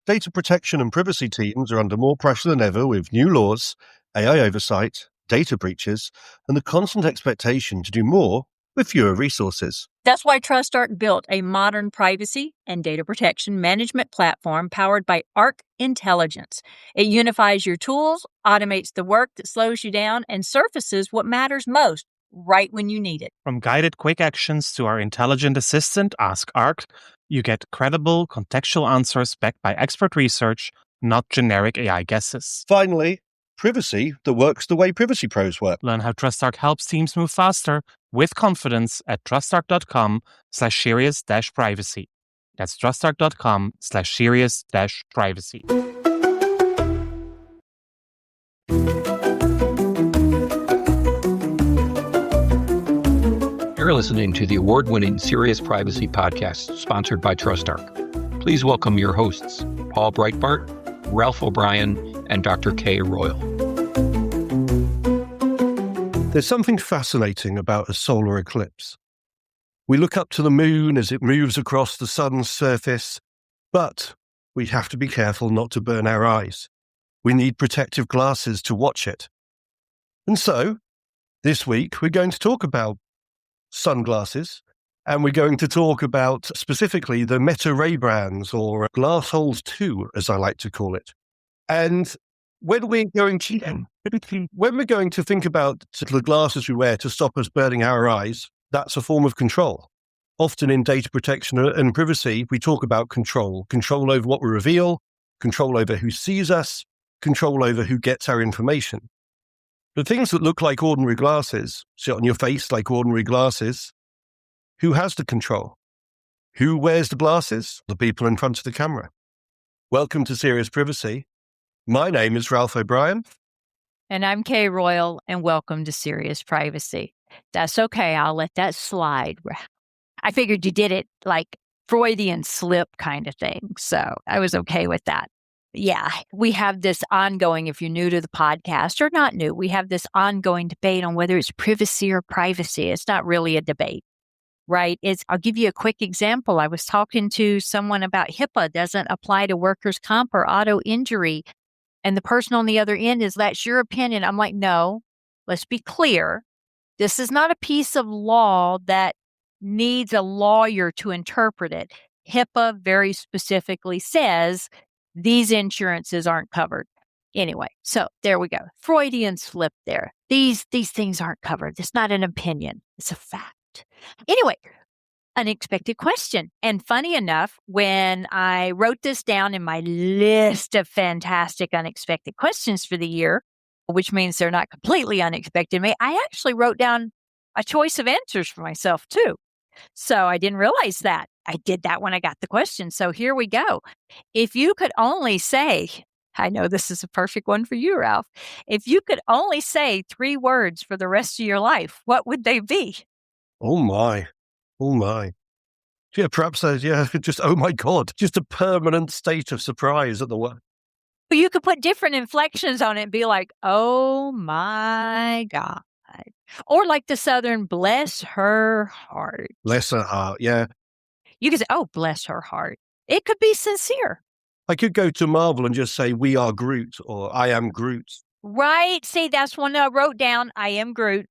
Data protection and privacy teams are under more pressure than ever with new laws, AI oversight, data breaches, and the constant expectation to do more with fewer resources. That's why TrustArc built a modern privacy and data protection management platform powered by Arc Intelligence. It unifies your tools, automates the work that slows you down, and surfaces what matters most right when you need it. From guided quick actions to our intelligent assistant, Ask Arc, you get credible, contextual answers backed by expert research, not generic AI guesses. Finally, privacy that works the way privacy pros work. Learn how TrustArc helps teams move faster with confidence at trustarc.com/serious-privacy. That's trustarc.com/serious-privacy. You're listening to the award-winning Serious Privacy podcast sponsored by TrustArc. Please welcome your hosts, Paul Breitbart, Ralph O'Brien, and Dr. Kay Royal. There's something fascinating about a solar eclipse. We look up to the moon as it moves across the sun's surface, but we have to be careful not to burn our eyes. We need protective glasses to watch it. And so, this week, we're going to talk about sunglasses, and we're going to talk about specifically the Meta Ray brands, or Glass Holes 2, as I like to call it. And when we're going to think about the glasses we wear to stop us burning our eyes, that's a form of control. Often in data protection and privacy, we talk about control over what we reveal, control over who sees us, control over who gets our information. The things that look like ordinary glasses, sit on your face like ordinary glasses, who has the control? Who wears the glasses? The people in front of the camera. Welcome to Serious Privacy. My name is Ralph O'Brien. And I'm Kay Royal, and welcome to Serious Privacy. That's okay. I'll let that slide. I figured you did it like Freudian slip kind of thing, so I was okay with that. Yeah, we have this ongoing, if you're new to the podcast or not new, we have this ongoing debate on whether it's privacy or privacy. It's not really a debate, right? I'll give you a quick example. I was talking to someone about HIPAA doesn't apply to workers' comp or auto injury. And the person on the other end is, that's your opinion. I'm like, no, let's be clear. This is not a piece of law that needs a lawyer to interpret it. HIPAA very specifically says these insurances aren't covered. Anyway, so there we go. Freudian slip there. These things aren't covered. It's not an opinion. It's a fact. Anyway, unexpected question. And funny enough, when I wrote this down in my list of fantastic unexpected questions for the year, which means they're not completely unexpected to me, I actually wrote down a choice of answers for myself too. So I didn't realize that. I did that when I got the question. So here we go. If you could only say, I know this is a perfect one for you, Ralph. If you could only say 3 words for the rest of your life, what would they be? Oh my. Yeah, perhaps, just, oh my God, just a permanent state of surprise at the one. Well, you could put different inflections on it and be like, oh my God. Or like the Southern, bless her heart. Bless her heart, yeah. You could say, oh, bless her heart. It could be sincere. I could go to Marvel and just say, we are Groot, or I am Groot. Right. See, that's one I wrote down. I am Groot.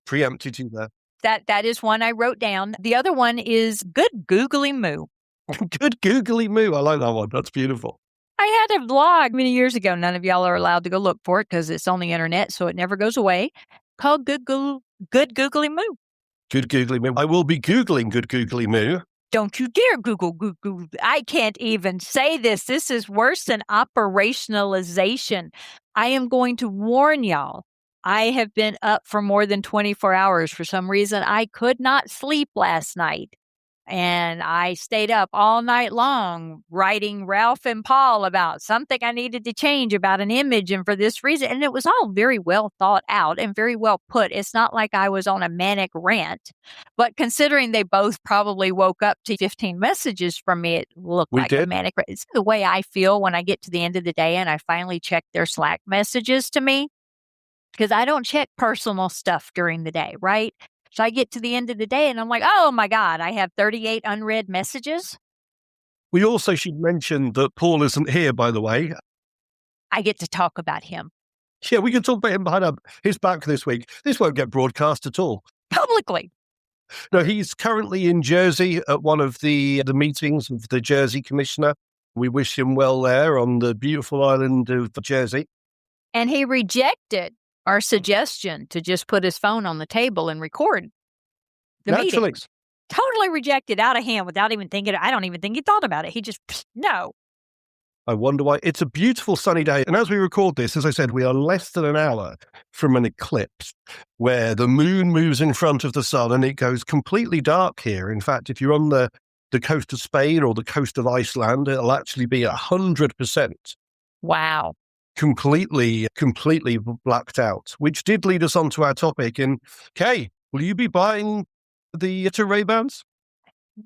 Preempted you there. That is one I wrote down. The other one is good googly moo. Good googly moo. I like that one. That's beautiful. I had a blog many years ago. None of y'all are allowed to go look for it because it's on the internet, so it never goes away. Called Good Googly Moo. Good googly moo. I will be Googling good googly moo. Don't you dare Google. I can't even say this. This is worse than operationalization. I am going to warn y'all. I have been up for more than 24 hours. For some reason, I could not sleep last night. And I stayed up all night long writing Ralph and Paul about something I needed to change about an image and for this reason. And it was all very well thought out and very well put. It's not like I was on a manic rant. But considering they both probably woke up to 15 messages from me, it looked like a manic rant. It's the way I feel when I get to the end of the day and I finally check their Slack messages to me. Because I don't check personal stuff during the day, right? So I get to the end of the day and I'm like, oh my God, I have 38 unread messages. We also should mention that Paul isn't here, by the way. I get to talk about him Yeah, we can talk about him behind his back this week. This won't get broadcast at all. publicly. No, he's currently in Jersey at one of the meetings of the Jersey Commissioner. We wish him well there on the beautiful island of Jersey. And he rejected our suggestion to just put his phone on the table and record the Naturally. meeting. Totally rejected out of hand without even thinking. I don't even think he thought about it. He just, no. I wonder why. It's a beautiful sunny day. And as we record this, as I said, we are less than an hour from an eclipse where the moon moves in front of the sun and it goes completely dark here. In fact, if you're on the coast of Spain or the coast of Iceland, it'll actually be 100% Wow. completely blacked out, which did lead us on to our topic. And Kay, will you be buying the Ray-Bans?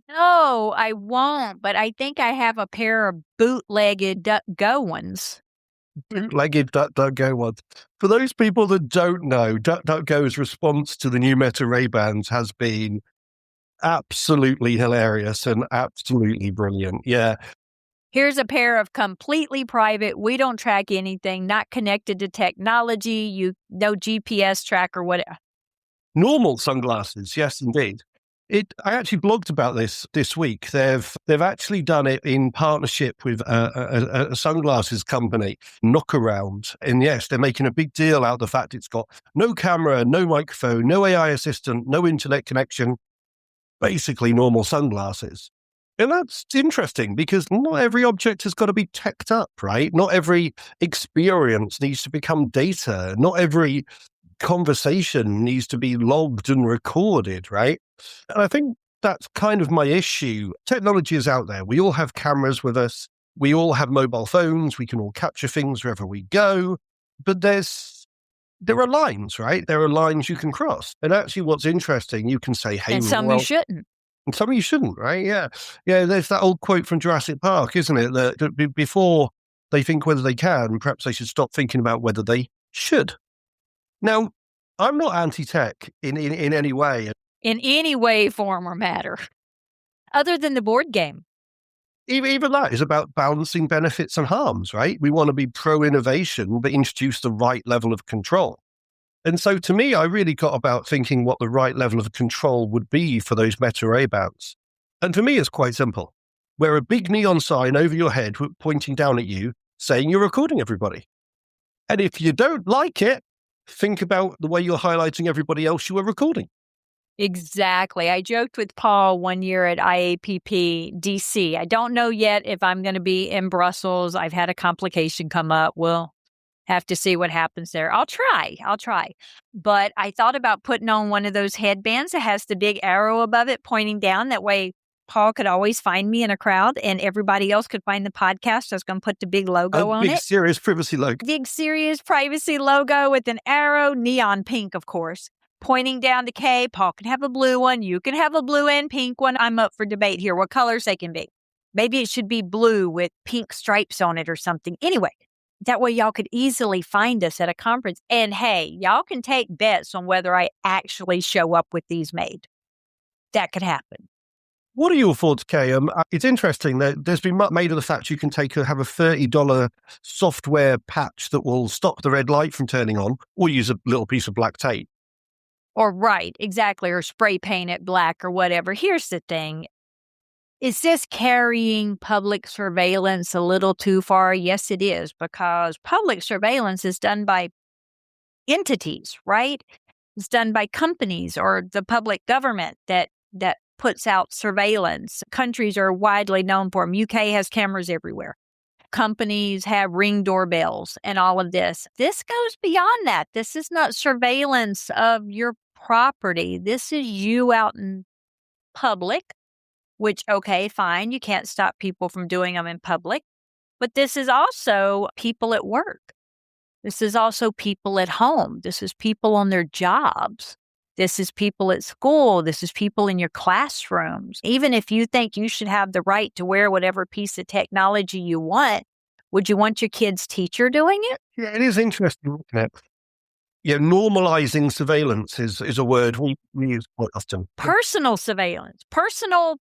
No, I won't, but I think I have a pair of bootlegged DuckGo ones. Bootlegged DuckDuckGo ones. For those people that don't know, DuckDuckGo's response to the new Meta Ray-Bans has been absolutely hilarious and absolutely brilliant. Yeah. Here's a pair of completely private, we don't track anything, not connected to technology, no GPS tracker, whatever. Normal sunglasses, yes, indeed. I actually blogged about this week. They've actually done it in partnership with a sunglasses company, Knockaround. And yes, they're making a big deal out of the fact it's got no camera, no microphone, no AI assistant, no internet connection, basically normal sunglasses. And that's interesting because not every object has got to be teched up, right? Not every experience needs to become data. Not every conversation needs to be logged and recorded, right? And I think that's kind of my issue. Technology is out there. We all have cameras with us. We all have mobile phones. We can all capture things wherever we go. But there are lines, right? There are lines you can cross. And actually what's interesting, you can say, hey, and some you shouldn't. And some of you shouldn't, right? Yeah. Yeah, there's that old quote from Jurassic Park, isn't it? That before they think whether they can, perhaps they should stop thinking about whether they should. Now, I'm not anti-tech in any way. In any way, form, or matter, other than the board game. Even that is about balancing benefits and harms, right? We want to be pro-innovation, but introduce the right level of control. And so to me, I really got about thinking what the right level of control would be for those Meta Ray-Bans. And for me, it's quite simple. Wear a big neon sign over your head pointing down at you, saying you're recording everybody. And if you don't like it, think about the way you're highlighting everybody else you were recording. Exactly. I joked with Paul one year at IAPP DC. I don't know yet if I'm going to be in Brussels. I've had a complication come up. We'll have to see what happens there. I'll try. But I thought about putting on one of those headbands that has the big arrow above it pointing down. That way Paul could always find me in a crowd and everybody else could find the podcast. I was going to put the big logo on it. Big Serious Privacy logo. Big Serious Privacy logo with an arrow, neon pink, of course, pointing down to Kay. Paul can have a blue one. You can have a blue and pink one. I'm up for debate here what colors they can be. Maybe it should be blue with pink stripes on it or something. Anyway, that way y'all could easily find us at a conference. And hey, y'all can take bets on whether I actually show up with these made. That could happen. What are your thoughts, Kay? It's interesting that there's been made of the fact you can have a $30 software patch that will stop the red light from turning on, or use a little piece of black tape. Or right, exactly, or spray paint it black or whatever. Here's the thing. Is this carrying public surveillance a little too far? Yes, it is, because public surveillance is done by entities, right? It's done by companies or the public government that puts out surveillance. Countries are widely known for them. UK has cameras everywhere. Companies have Ring doorbells and all of this. This goes beyond that. This is not surveillance of your property. This is you out in public, which, okay, fine. You can't stop people from doing them in public. But this is also people at work. This is also people at home. This is people on their jobs. This is people at school. This is people in your classrooms. Even if you think you should have the right to wear whatever piece of technology you want, would you want your kid's teacher doing it? Yeah, it is interesting, isn't it? Yeah, normalizing surveillance is a word we use quite often. Personal surveillance, personal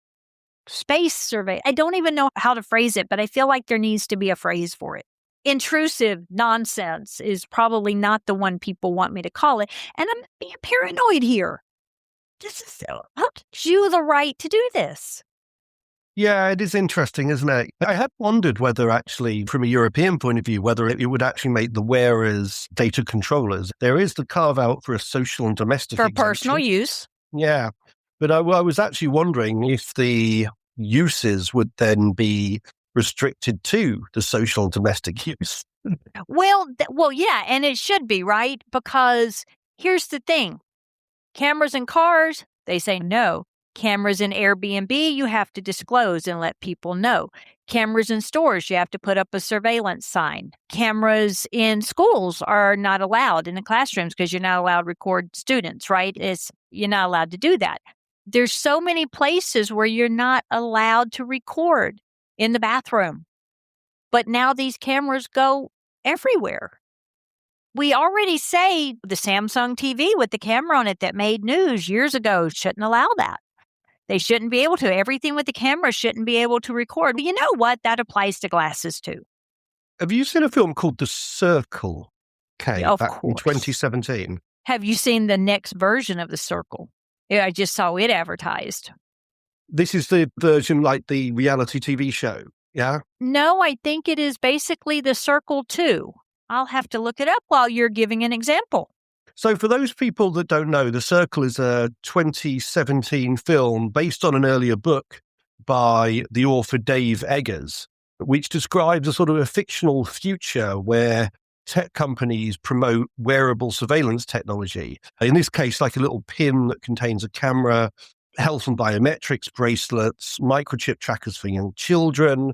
space survey. I don't even know how to phrase it, but I feel like there needs to be a phrase for it. Intrusive nonsense is probably not the one people want me to call it. And I'm being paranoid here. This is how gives you the right to do this? Yeah, it is interesting, isn't it? I had wondered whether actually, from a European point of view, whether it would actually make the wearers data controllers. There is the carve out for a social and domestic For exemption. personal use. Yeah. But I was actually wondering if the uses would then be restricted to the social and domestic use. Well, yeah, and it should be, right? Because here's the thing. Cameras in cars, they say no. Cameras in Airbnb, you have to disclose and let people know. Cameras in stores, you have to put up a surveillance sign. Cameras in schools are not allowed in the classrooms because you're not allowed to record students, right? You're not allowed to do that. There's so many places where you're not allowed to record in the bathroom. But now these cameras go everywhere. We already say the Samsung TV with the camera on it that made news years ago shouldn't allow that. They shouldn't be able to. Everything with the camera shouldn't be able to record. But you know what? That applies to glasses too. Have you seen a film called The Circle, Kay, Of back in course. 2017? Have you seen the next version of The Circle? Yeah, I just saw it advertised. This is the version like the reality TV show, yeah? No, I think it is basically The Circle 2. I'll have to look it up while you're giving an example. So for those people that don't know, The Circle is a 2017 film based on an earlier book by the author Dave Eggers, which describes a sort of a fictional future where tech companies promote wearable surveillance technology. In this case, like a little pin that contains a camera, health and biometrics bracelets, microchip trackers for young children.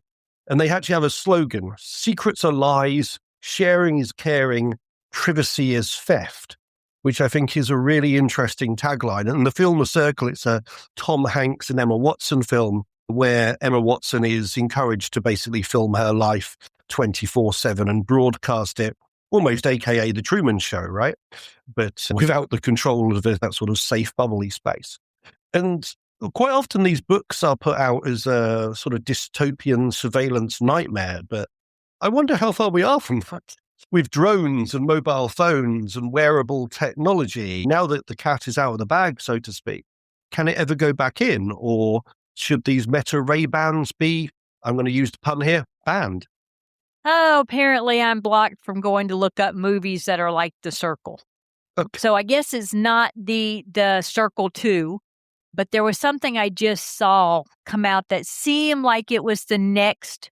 And they actually have a slogan: secrets are lies, sharing is caring, privacy is theft, which I think is a really interesting tagline. And the film The Circle, it's a Tom Hanks and Emma Watson film where Emma Watson is encouraged to basically film her life 24/7 and broadcast it, almost AKA The Truman Show, right? But without the control of that sort of safe, bubbly space. And quite often these books are put out as a sort of dystopian surveillance nightmare, but I wonder how far we are from that. With drones and mobile phones and wearable technology, now that the cat is out of the bag, so to speak, can it ever go back in? Or should these Meta Ray-Bans be, I'm going to use the pun here, banned? Oh, apparently I'm blocked from going to look up movies that are like The Circle. Okay. So I guess it's not the Circle 2, but there was something I just saw come out that seemed like it was the next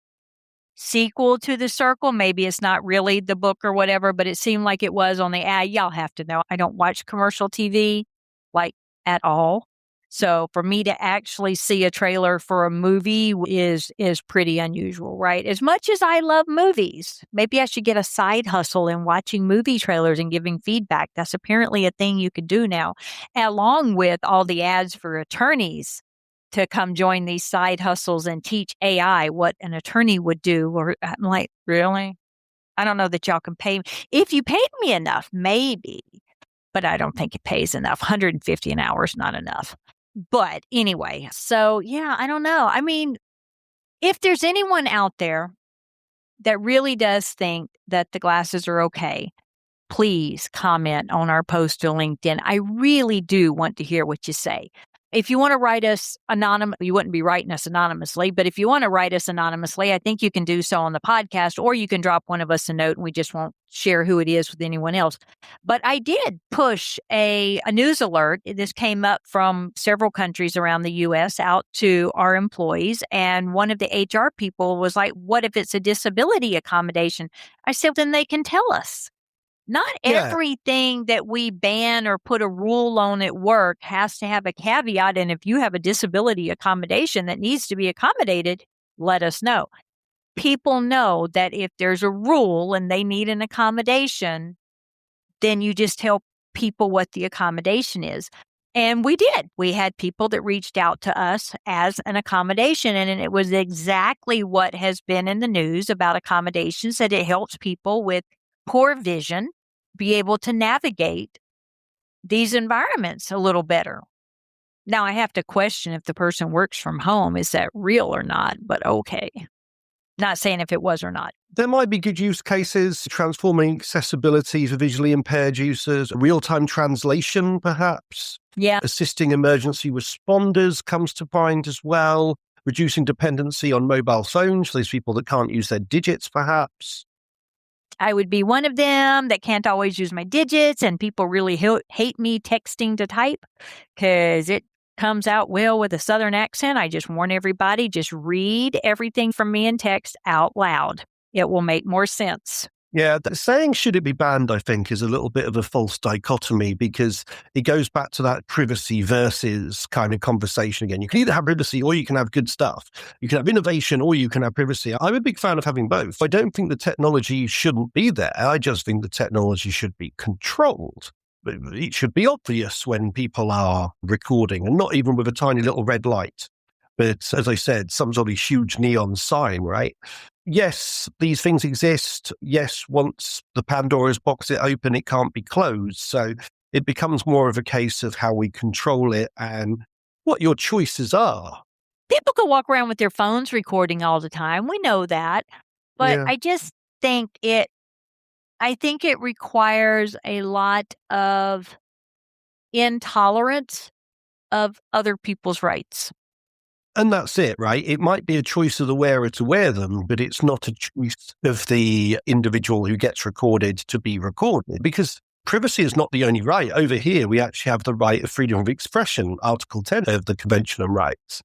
sequel to The Circle. Maybe it's not really the book or whatever, but it seemed like it was on the ad. Y'all have to know, I don't watch commercial TV like at all. So for me to actually see a trailer for a movie is pretty unusual, right? As much as I love movies, maybe I should get a side hustle in watching movie trailers and giving feedback. That's apparently a thing you could do now, along with all the ads for attorneys to come join these side hustles and teach AI what an attorney would do. Or I'm like, really? I don't know that y'all can pay me. If you paid me enough, maybe, but I don't think it pays enough. $150 an hour is not enough. But anyway, so yeah, I don't know. I mean, if there's anyone out there that really does think that the glasses are okay, please comment on our post to LinkedIn. I really do want to hear what you say. If you want to write us anonymous, you wouldn't be writing us anonymously, but if you want to write us anonymously, I think you can do so on the podcast, or you can drop one of us a note and we just won't share who it is with anyone else. But I did push a news alert. This came up from several countries around the U.S. out to our employees. And one of the HR people was like, what if it's a disability accommodation? I said, then they can tell us. Not everything that we ban or put a rule on at work has to have a caveat. And if you have a disability accommodation that needs to be accommodated, let us know. People know that if there's a rule and they need an accommodation, then you just tell people what the accommodation is. And we did. We had people that reached out to us as an accommodation. And it was exactly what has been in the news about accommodations, that it helps people with poor vision be able to navigate these environments a little better. Now, I have to question if the person works from home. Is that real or not? But okay. Not saying if it was or not. There might be good use cases, transforming accessibility for visually impaired users, real-time translation, perhaps. Yeah. Assisting emergency responders comes to mind as well. Reducing dependency on mobile phones for those people that can't use their digits, perhaps. I would be one of them that can't always use my digits, and people really hate me texting to type because it comes out well with a Southern accent. I just warn everybody, just read everything from me in text out loud. It will make more sense. Yeah, saying should it be banned, I think, is a little bit of a false dichotomy because it goes back to that privacy versus kind of conversation again. You can either have privacy or you can have good stuff. You can have innovation or you can have privacy. I'm a big fan of having both. I don't think the technology shouldn't be there. I just think the technology should be controlled. It should be obvious when people are recording and not even with a tiny little red light. But as I said, some sort of huge neon sign, right? Yes, these things exist. Yes, once the Pandora's box is open, it can't be closed. So it becomes more of a case of how we control it and what your choices are. People can walk around with their phones recording all the time. We know that. But Yeah. I just think it requires a lot of intolerance of other people's rights. And that's it, right? It might be a choice of the wearer to wear them, but it's not a choice of the individual who gets recorded to be recorded, because privacy is not the only right. Over here, we actually have the right of freedom of expression, Article 10 of the Convention on Rights.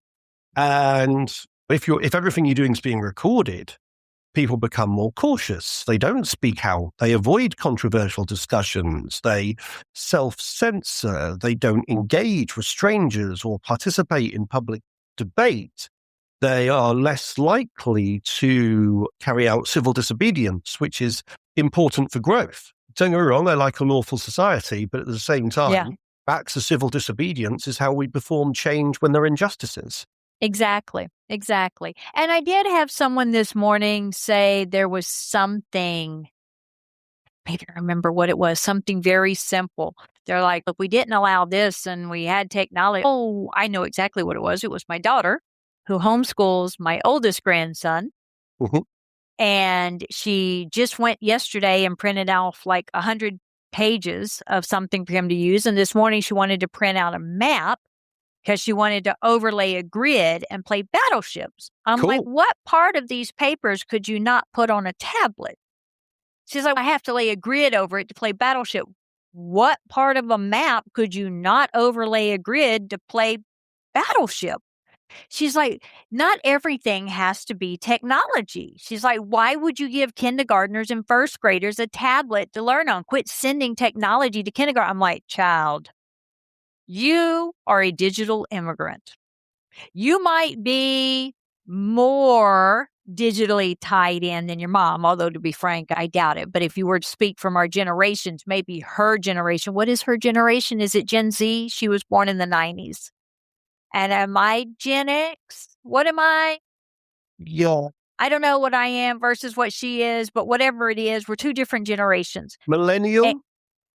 And if everything you're doing is being recorded, people become more cautious. They don't speak out. They avoid controversial discussions. They self-censor. They don't engage with strangers or participate in public debate. They are less likely to carry out civil disobedience, which is important for growth. Don't get me wrong, I like a lawful society, but at the same time, acts of civil disobedience is how we perform change when there are injustices. Exactly. And I did have someone this morning say there was something, maybe I remember what it was, something very simple. They're like, if we didn't allow this and we had technology, oh, I know exactly what it was. It was my daughter who homeschools my oldest grandson. Mm-hmm. And she just went yesterday and printed off like 100 pages of something for him to use. And this morning she wanted to print out a map because she wanted to overlay a grid and play battleships. I'm like, what part of these papers could you not put on a tablet? She's like, I have to lay a grid over it to play battleship. What part of a map could you not overlay a grid to play battleship? She's like, not everything has to be technology. She's like, why would you give kindergartners and first graders a tablet to learn on? Quit sending technology to kindergarten. I'm like, child, you are a digital immigrant. You might be more digitally tied in than your mom, although to be frank, I doubt it. But if you were to speak from our generations, maybe her generation, what is her generation? Is it Gen Z? She was born in the 90s. And am I Gen X? What am I? Yeah. I don't know what I am versus what she is, but whatever it is, we're two different generations. Millennial?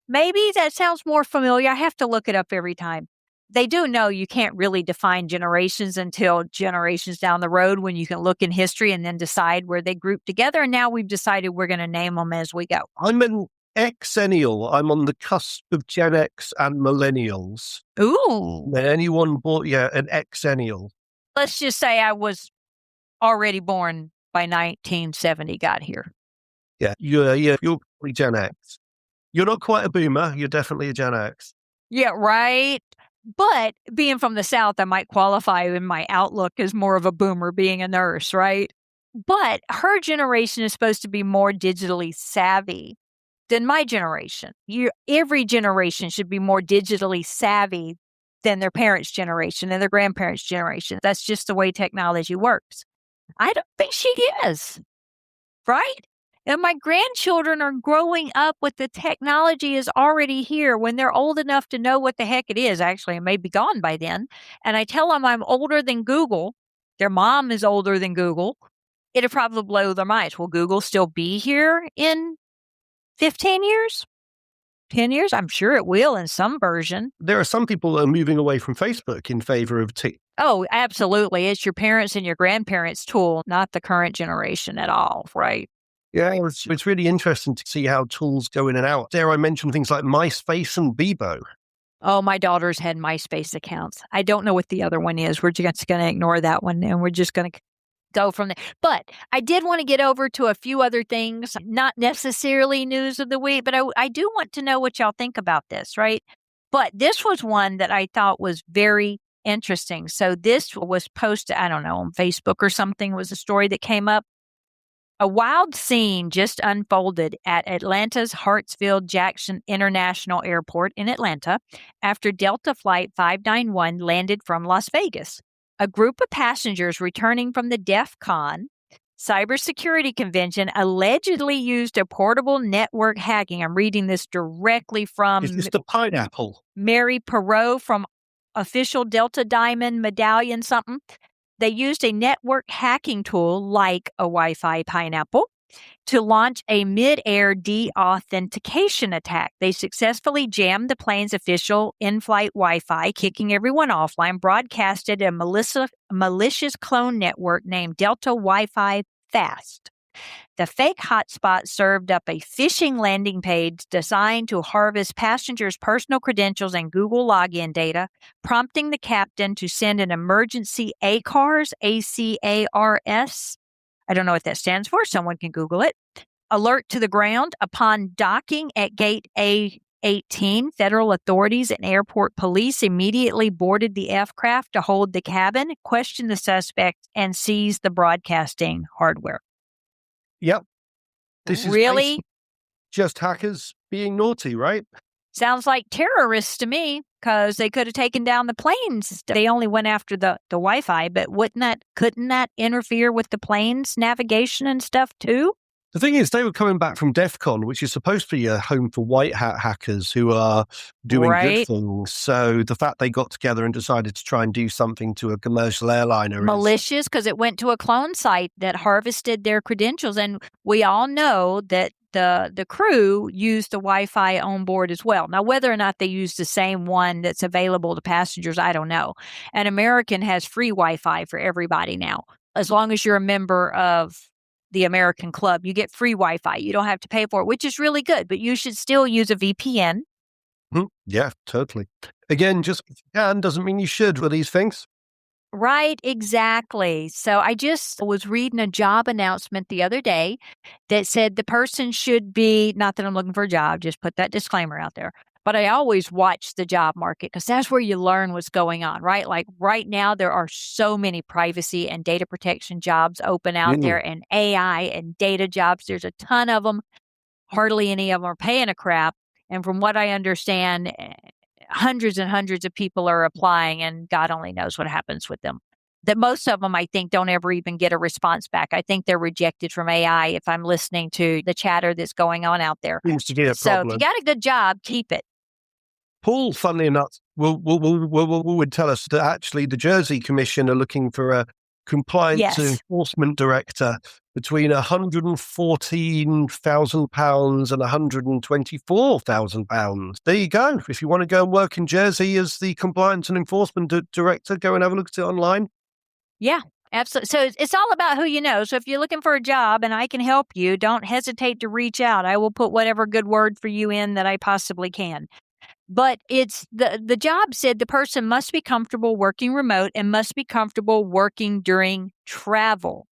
Maybe that sounds more familiar. I have to look it up every time. They do know you can't really define generations until generations down the road when you can look in history and then decide where they group together. And now we've decided we're going to name them as we go. I'm an Xennial. I'm on the cusp of Gen X and millennials. Ooh. Anyone bought, an Xennial. Let's just say I was already born by 1970, got here. Yeah, you're probably Gen X. You're not quite a boomer. You're definitely a Gen X. Yeah, right. But being from the South, I might qualify in my outlook as more of a boomer being a nurse, right? But her generation is supposed to be more digitally savvy than my generation. Every generation should be more digitally savvy than their parents' generation and their grandparents' generation. That's just the way technology works. I don't think she is, right? And my grandchildren are growing up with the technology is already here when they're old enough to know what the heck it is. Actually, it may be gone by then. And I tell them I'm older than Google. Their mom is older than Google. It'll probably blow their minds. Will Google still be here in 15 years? 10 years? I'm sure it will in some version. There are some people that are moving away from Facebook in favor of TikTok. Oh, absolutely. It's your parents and your grandparents' tool, not the current generation at all, right? Yeah, it's really interesting to see how tools go in and out. Dare I mention things like MySpace and Bebo? Oh, my daughters had MySpace accounts. I don't know what the other one is. We're just going to ignore that one, and we're just going to go from there. But I did want to get over to a few other things, not necessarily news of the week, but I do want to know what y'all think about this, right? But this was one that I thought was very interesting. So this was posted, I don't know, on Facebook or something, was a story that came up. A wild scene just unfolded at Atlanta's Hartsfield-Jackson International Airport in Atlanta after Delta Flight 591 landed from Las Vegas. A group of passengers returning from the DEF CON cybersecurity convention allegedly used a portable network hacking. I'm reading this directly from Is this the pineapple? Mary Perot from Official Delta Diamond Medallion something. They used a network hacking tool like a Wi-Fi pineapple to launch a mid-air de-authentication attack. They successfully jammed the plane's official in-flight Wi-Fi, kicking everyone offline, broadcasted a malicious clone network named Delta Wi-Fi Fast. The fake hotspot served up a phishing landing page designed to harvest passengers' personal credentials and Google login data, prompting the captain to send an emergency ACARS, ACARS. I don't know what that stands for. Someone can Google it. Alert to the ground. Upon docking at gate A18, federal authorities and airport police immediately boarded the aircraft to hold the cabin, question the suspect, and seize the broadcasting hardware. Yep. This is really just hackers being naughty, right? Sounds like terrorists to me, because they could have taken down the planes. They only went after the Wi-Fi, but couldn't that interfere with the plane's navigation and stuff too? The thing is, they were coming back from DEF CON, which is supposed to be a home for white hat hackers who are doing good things. So the fact they got together and decided to try and do something to a commercial airliner malicious, because it went to a clone site that harvested their credentials. And we all know that the crew used the Wi-Fi on board as well. Now, whether or not they use the same one that's available to passengers, I don't know. And American has free Wi-Fi for everybody now. As long as you're a member of the American Club, you get free Wi-Fi. You don't have to pay for it, which is really good, but you should still use a VPN. Yeah, totally. Again, just because you can doesn't mean you should with these things. Right, exactly. So I just was reading a job announcement the other day that said the person should be, not that I'm looking for a job, just put that disclaimer out there. But I always watch the job market because that's where you learn what's going on, right? Like right now, there are so many privacy and data protection jobs open out there, and AI and data jobs. There's a ton of them. Hardly any of them are paying a crap. And from what I understand, hundreds and hundreds of people are applying, and God only knows what happens with them. That most of them, I think, don't ever even get a response back. I think they're rejected from AI if I'm listening to the chatter that's going on out there. Seems to be a So problem. if you got a good job, keep it. Paul, funnily enough, would tell us that actually the Jersey Commission are looking for a compliance enforcement director between £114,000 and £124,000. There you go. If you want to go and work in Jersey as the compliance and enforcement director, go and have a look at it online. Yeah, absolutely. So it's all about who you know. So if you're looking for a job and I can help you, don't hesitate to reach out. I will put whatever good word for you in that I possibly can. But it's the job said the person must be comfortable working remote and must be comfortable working during travel,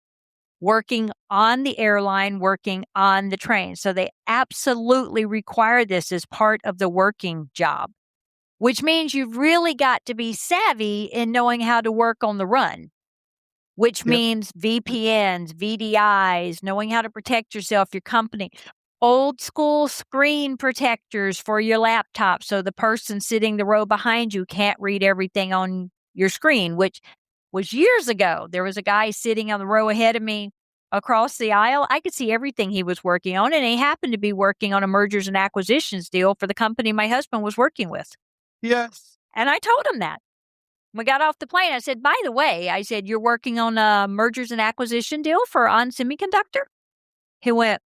working on the airline, working on the train. So they absolutely require this as part of the working job, which means you've really got to be savvy in knowing how to work on the run, which means VPNs, VDIs, knowing how to protect yourself, your company. Old school screen protectors for your laptop so the person sitting the row behind you can't read everything on your screen, which was years ago. There was a guy sitting on the row ahead of me across the aisle. I could see everything he was working on, and he happened to be working on a mergers and acquisitions deal for the company my husband was working with. Yes. And I told him that. We got off the plane. I said, by the way, I said, you're working on a mergers and acquisition deal for ON Semiconductor? He went,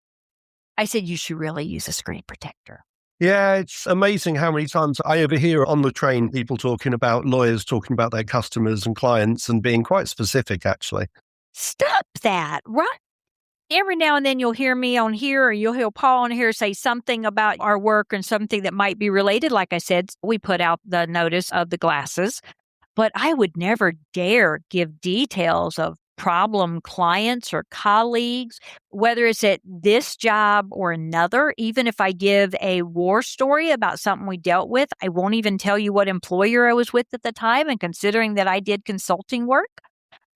I said, you should really use a screen protector. Yeah, it's amazing how many times I overhear on the train people talking about lawyers talking about their customers and clients and being quite specific, actually. Stop that, right? Every now and then you'll hear me on here or you'll hear Paul on here say something about our work and something that might be related. Like I said, we put out the notice of the glasses, but I would never dare give details of problem clients or colleagues, whether it's at this job or another. Even if I give a war story about something we dealt with, I won't even tell you what employer I was with at the time. And considering that I did consulting work,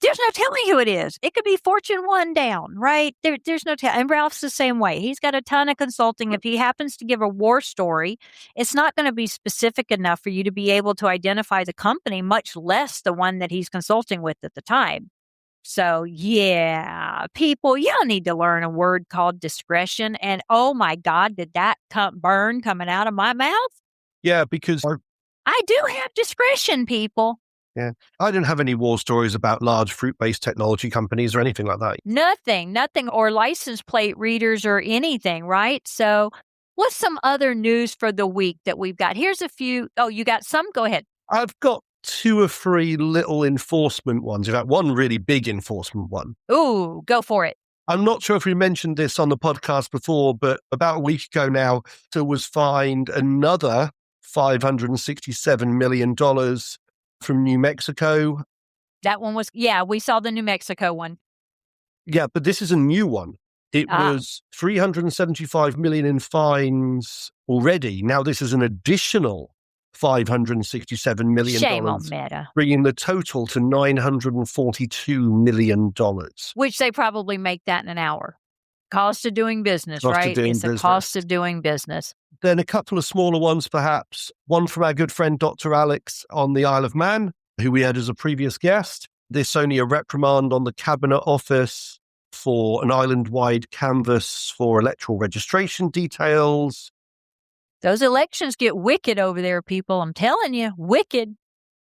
there's no telling who it is. It could be Fortune 1 down, right? There's no telling. And Ralph's the same way. He's got a ton of consulting. If he happens to give a war story, it's not going to be specific enough for you to be able to identify the company, much less the one that he's consulting with at the time. So, yeah, people, y'all need to learn a word called discretion. And oh my God, did that burn coming out of my mouth? Yeah, because I do have discretion, people. yeah, I didn't have any war stories about large fruit-based technology companies or anything like that. Nothing, or license plate readers or anything, right? So, what's some other news for the week that we've got? Here's a few. Oh, you got some? Go ahead. I've got 2 or 3 little enforcement ones. In fact, one really big enforcement one. Ooh, go for it. I'm not sure if we mentioned this on the podcast before, but about a week ago now, so was fined another $567 million from New Mexico. That one was, yeah, we saw the New Mexico one. Yeah, but this is a new one. It was $375 million in fines already. Now this is an additional $567 million. Shame on Meta. Bringing the total to $942 million. Which they probably make that in an hour. Cost of doing business, Cost of right? doing It's the business. cost of doing business. Then a couple of smaller ones, perhaps. One from our good friend Dr. Alex on the Isle of Man, who we had as a previous guest. This only a reprimand on the Cabinet Office for an island-wide canvass for electoral registration details. Those elections get wicked over there, people. I'm telling you, wicked.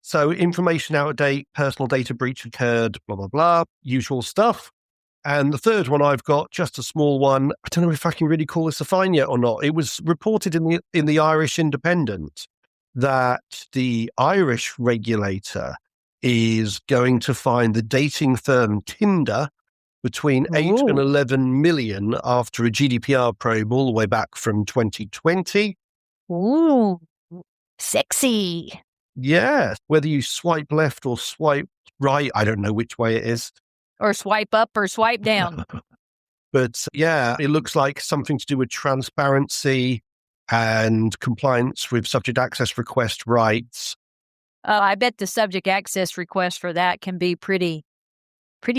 So information out of date, personal data breach occurred, blah, blah, blah, usual stuff. And the third one I've got, just a small one. I don't know if I can really call this a fine yet or not. It was reported in the Irish Independent that the Irish regulator is going to fine the dating firm Tinder between 8 and 11 million after a GDPR probe all the way back from 2020. Ooh, sexy. Yeah, whether you swipe left or swipe right, I don't know which way it is. Or swipe up or swipe down. But yeah, it looks like something to do with transparency and compliance with subject access request rights. I bet the subject access request for that can be pretty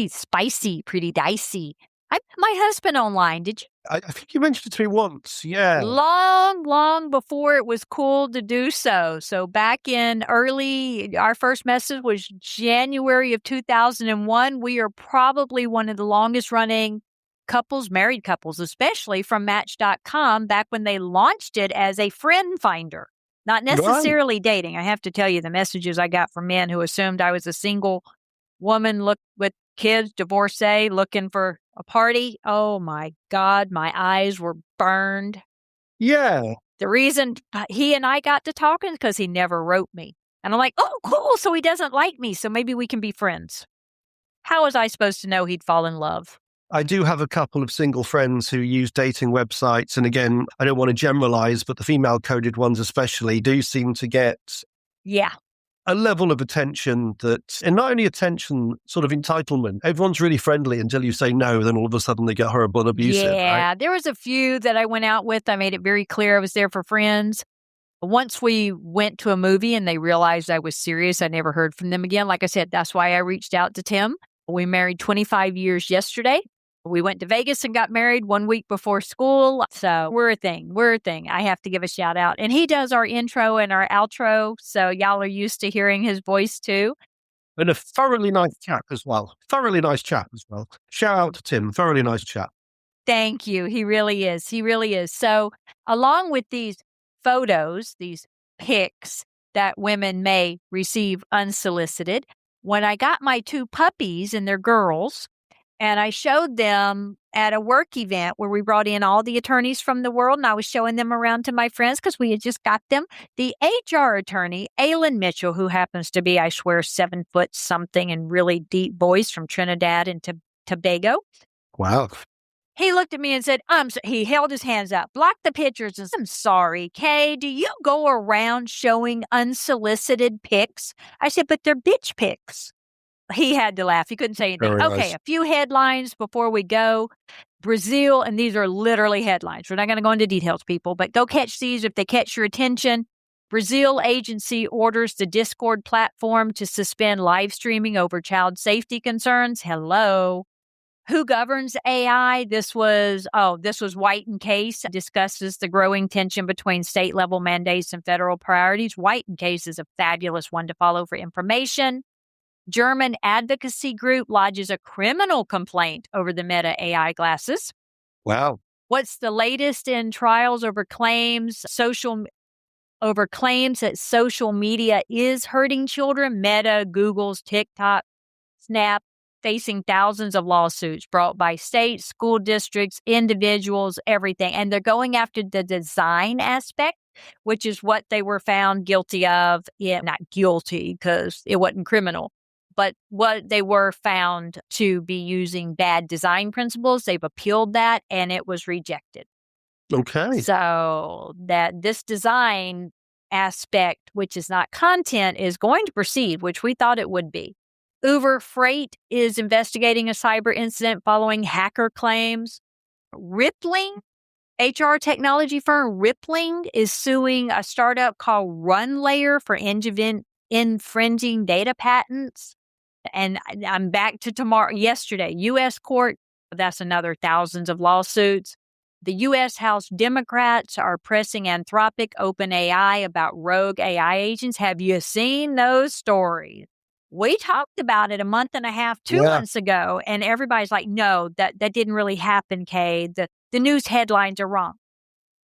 spicy, pretty dicey. I met my husband online. Did you? I think you mentioned it to me once. Yeah. Long before it was cool to do so. So back in our first message was January of 2001. We are probably one of the longest running couples, married couples, especially from Match.com back when they launched it as a friend finder. Not necessarily dating. I have to tell you, the messages I got from men who assumed I was a single woman with kids, divorcee, looking for a party. Oh my God, my eyes were burned. Yeah. The reason he and I got to talking is because he never wrote me. And I'm like, oh, cool. So he doesn't like me. So maybe we can be friends. How was I supposed to know he'd fall in love? I do have a couple of single friends who use dating websites. And again, I don't want to generalize, but the female coded ones especially do seem to get a level of attention and not only attention, sort of entitlement. Everyone's really friendly until you say no, then all of a sudden they get horrible and abusive. Yeah, right? There was a few that I went out with. I made it very clear I was there for friends. Once we went to a movie and they realized I was serious, I never heard from them again. Like I said, that's why I reached out to Tim. We married 25 years yesterday. We went to Vegas and got married 1 week before school. So we're a thing. I have to give a shout out. And he does our intro and our outro. So y'all are used to hearing his voice too. And a thoroughly nice chap as well. Shout out to Tim. Thoroughly nice chap. Thank you. He really is. So along with these photos, these pics that women may receive unsolicited, when I got my 2 puppies and they're girls, and I showed them at a work event where we brought in all the attorneys from the world, and I was showing them around to my friends because we had just got them. The HR attorney, Alan Mitchell, who happens to be, I swear, 7 foot something and really deep voice from Trinidad and Tobago. Wow. He looked at me and said, he held his hands up, blocked the pictures, and said, I'm sorry, Kay, do you go around showing unsolicited pics? I said, but they're bitch pics. He had to laugh. He couldn't say anything. Very Okay, nice. a few headlines before we go. Brazil, and these are literally headlines. We're not going to go into details, people, but go catch these if they catch your attention. Brazil agency orders the Discord platform to suspend live streaming over child safety concerns. Hello. Who governs AI? This was White and Case, discusses the growing tension between state level mandates and federal priorities. White and Case is a fabulous one to follow for information. German advocacy group lodges a criminal complaint over the Meta AI glasses. Wow. What's the latest in trials over claims that social media is hurting children? Meta, Google's, TikTok, Snap, facing thousands of lawsuits brought by states, school districts, individuals, everything. And they're going after the design aspect, which is what they were found guilty of. Yeah, not guilty because it wasn't criminal, but what they were found to be using bad design principles. They've appealed that and it was rejected. Okay. So that this design aspect, which is not content, is going to proceed, which we thought it would be. Uber Freight is investigating a cyber incident following hacker claims. Rippling, HR technology firm Rippling, is suing a startup called RunLayer for infringing data patents. And I'm back to yesterday, U.S. court, that's another thousands of lawsuits. The U.S. House Democrats are pressing Anthropic, OpenAI about rogue AI agents. Have you seen those stories? We talked about it a month and a half, 2 months ago, and everybody's like, no, that didn't really happen, Kay. The news headlines are wrong.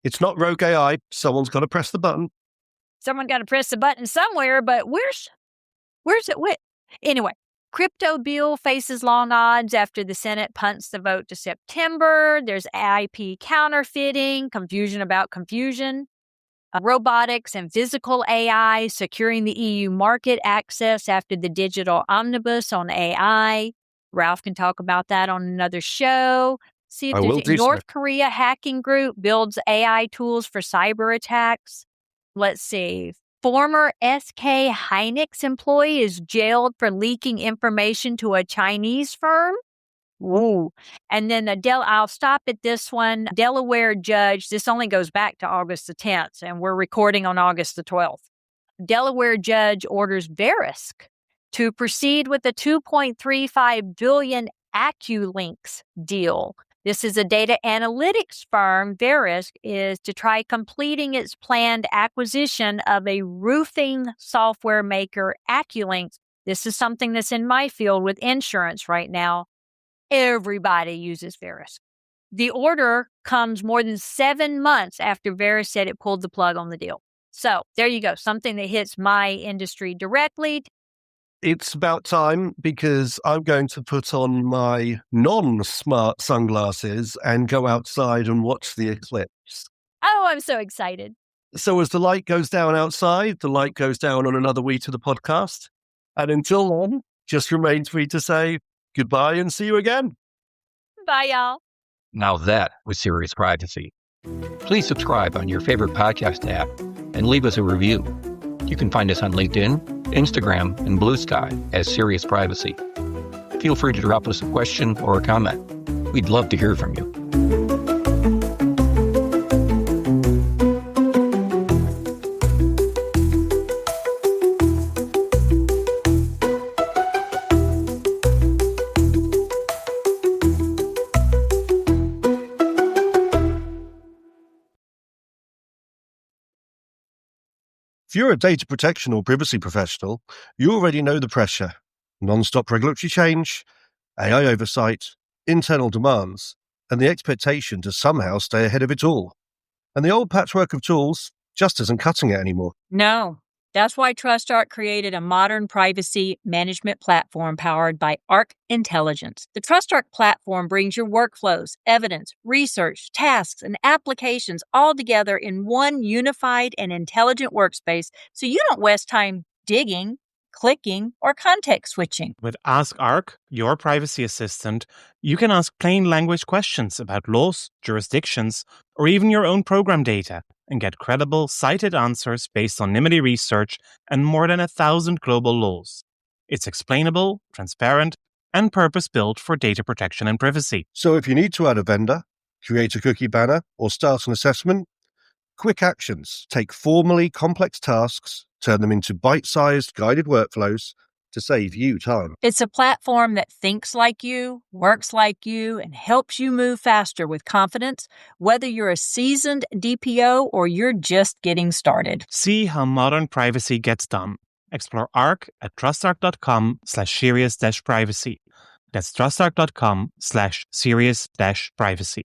It's not rogue AI. Someone's got to press the button. Someone got to press the button somewhere, but where's it? Anyway, crypto bill faces long odds after the Senate punts the vote to September. There's IP counterfeiting, confusion about confusion. Robotics and physical AI, securing the EU market access after the digital omnibus on AI. Ralph can talk about that on another show. See if there's a North Korea hacking group builds AI tools for cyber attacks. Let's see. Former SK Hynix employee is jailed for leaking information to a Chinese firm. Ooh. And then I'll stop at this one. Delaware judge, this only goes back to August the 10th, and we're recording on August the 12th. Delaware judge orders Verisk to proceed with the $2.35 billion AccuLynx deal. This is a data analytics firm. Verisk is to try completing its planned acquisition of a roofing software maker, AccuLynx. This is something that's in my field with insurance right now. Everybody uses Verisk. The order comes more than 7 months after Verisk said it pulled the plug on the deal. So there you go. Something that hits my industry directly. It's about time because I'm going to put on my non-smart sunglasses and go outside and watch the eclipse. Oh, I'm so excited. So as the light goes down outside, the light goes down on another week to the podcast. And until then, just remains for me to say goodbye and see you again. Bye, y'all. Now that was serious privacy. Please subscribe on your favorite podcast app and leave us a review. You can find us on LinkedIn, Instagram, and Blue Sky as Serious Privacy. Feel free to drop us a question or a comment. We'd love to hear from you. If you're a data protection or privacy professional, you already know the pressure. Non-stop regulatory change, AI oversight, internal demands, and the expectation to somehow stay ahead of it all. And the old patchwork of tools just isn't cutting it anymore. No. That's why TrustArc created a modern privacy management platform powered by Arc Intelligence. The TrustArc platform brings your workflows, evidence, research, tasks, and applications all together in one unified and intelligent workspace so you don't waste time digging, clicking, or context switching. With Ask Arc, your privacy assistant, you can ask plain language questions about laws, jurisdictions, or even your own program data and get credible, cited answers based on NIMD research and more than 1,000 global laws. It's explainable, transparent, and purpose-built for data protection and privacy. So if you need to add a vendor, create a cookie banner, or start an assessment, quick actions take formally complex tasks, turn them into bite-sized guided workflows to save you time. It's a platform that thinks like you, works like you, and helps you move faster with confidence, whether you're a seasoned DPO or you're just getting started. See how modern privacy gets done. Explore Arc at trustarc.com/serious-privacy. That's trustarc.com/serious-privacy.